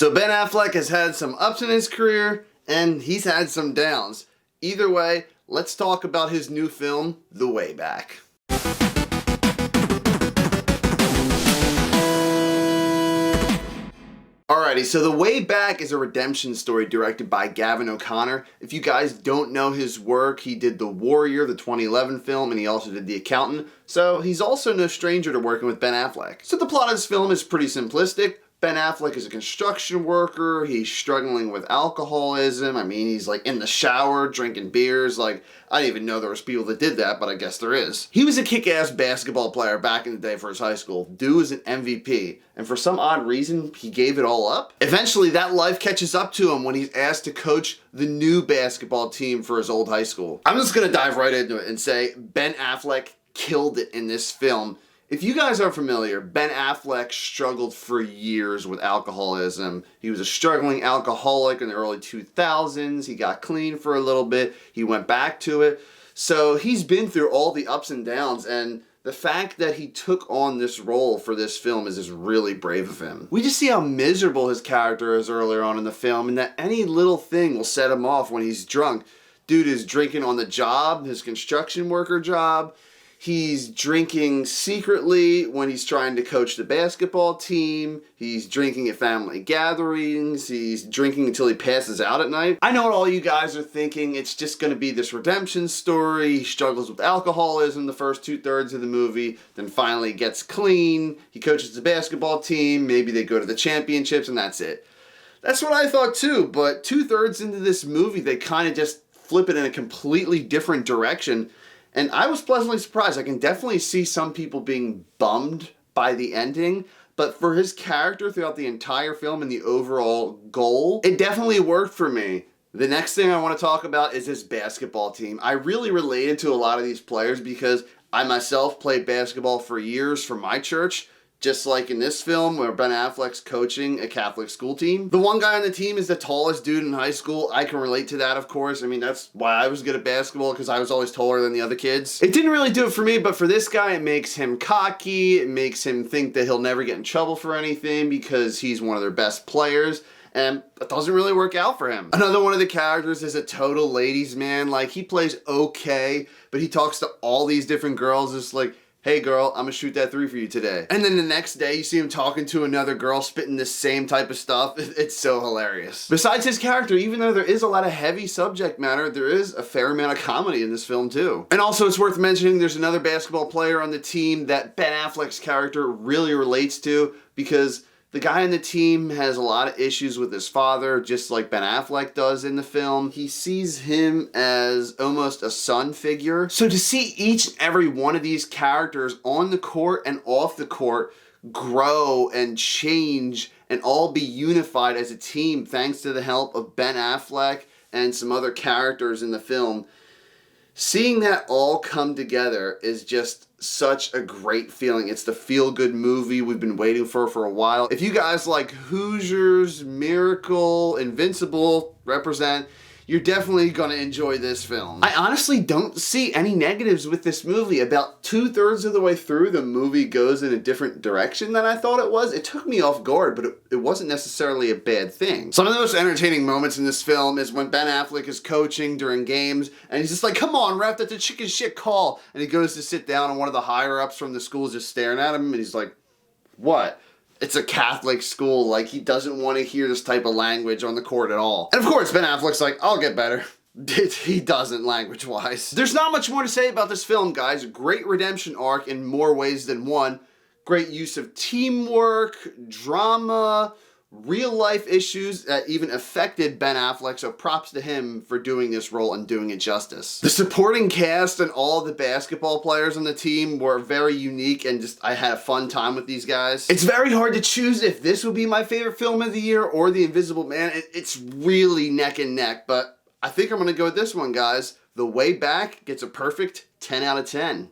So Ben Affleck has had some ups in his career, and he's had some downs. Either way, let's talk about his new film, The Way Back. Alrighty, so The Way Back is a redemption story directed by Gavin O'Connor. If you guys don't know his work, he did The Warrior, the 2011 film, and he also did The Accountant, so he's also no stranger to working with Ben Affleck. So the plot of this film is pretty simplistic. Ben Affleck is a construction worker, he's struggling with alcoholism. I mean, he's like in the shower, drinking beers. Like, I didn't even know there was people that did that, but I guess there is. He was a kick-ass basketball player back in the day for his high school. Dude was an MVP, and for some odd reason, he gave it all up. Eventually, that life catches up to him when he's asked to coach the new basketball team for his old high school. I'm just gonna dive right into it and say Ben Affleck killed it in this film. If you guys are familiar, Ben Affleck struggled for years with alcoholism. He was a struggling alcoholic in the early 2000s. He got clean for a little bit. He went back to it. So he's been through all the ups and downs, and the fact that he took on this role for this film is just really brave of him. We just see how miserable his character is earlier on in the film, and that any little thing will set him off when he's drunk. Dude is drinking on the job, his construction worker job. He's drinking secretly when he's trying to coach the basketball team. He's drinking at family gatherings. He's drinking until he passes out at night. I know what all you guys are thinking. It's just going to be this redemption story. He struggles with alcoholism the first 2/3 of the movie, then finally gets clean. He coaches the basketball team. Maybe they go to the championships, and that's it. That's what I thought too, but 2/3 into this movie, they kind of just flip it in a completely different direction. And I was pleasantly surprised. I can definitely see some people being bummed by the ending, but for his character throughout the entire film and the overall goal, it definitely worked for me. The next thing I want to talk about is his basketball team. I really related to a lot of these players because I myself played basketball for years for my church. Just like in this film where Ben Affleck's coaching a Catholic school team. The one guy on the team is the tallest dude in high school. I can relate to that, of course. I mean, that's why I was good at basketball, because I was always taller than the other kids. It didn't really do it for me, but for this guy, it makes him cocky. It makes him think that he'll never get in trouble for anything because he's one of their best players. And it doesn't really work out for him. Another one of the characters is a total ladies' man. Like, he plays okay, but he talks to all these different girls. It's like, hey girl, I'm gonna shoot that 3 for you today. And then the next day you see him talking to another girl spitting the same type of stuff. It's so hilarious. Besides his character, even though there is a lot of heavy subject matter, there is a fair amount of comedy in this film too. And also it's worth mentioning there's another basketball player on the team that Ben Affleck's character really relates to, because the guy on the team has a lot of issues with his father, just like Ben Affleck does in the film. He sees him as almost a son figure. So to see each and every one of these characters on the court and off the court grow and change and all be unified as a team thanks to the help of Ben Affleck and some other characters in the film, seeing that all come together is just such a great feeling. It's the feel-good movie we've been waiting for a while. If you guys like Hoosiers, Miracle, Invincible, Represent, you're definitely gonna enjoy this film. I honestly don't see any negatives with this movie. About 2/3 of the way through, the movie goes in a different direction than I thought it was. It took me off guard, but it wasn't necessarily a bad thing. Some of the most entertaining moments in this film is when Ben Affleck is coaching during games, and he's just like, come on, ref, that's a chicken shit call. And he goes to sit down, and one of the higher-ups from the school is just staring at him, and he's like, what? It's a Catholic school. Like, he doesn't want to hear this type of language on the court at all. And of course, Ben Affleck's like, I'll get better. He doesn't, language-wise. There's not much more to say about this film, guys. Great redemption arc in more ways than one. Great use of teamwork, drama, real-life issues that even affected Ben Affleck, so props to him for doing this role and doing it justice. The supporting cast and all the basketball players on the team were very unique, and just I had a fun time with these guys. It's very hard to choose if this would be my favorite film of the year or The Invisible Man. It's really neck and neck, but I think I'm gonna go with this one, guys. The Way Back gets a perfect 10 out of 10.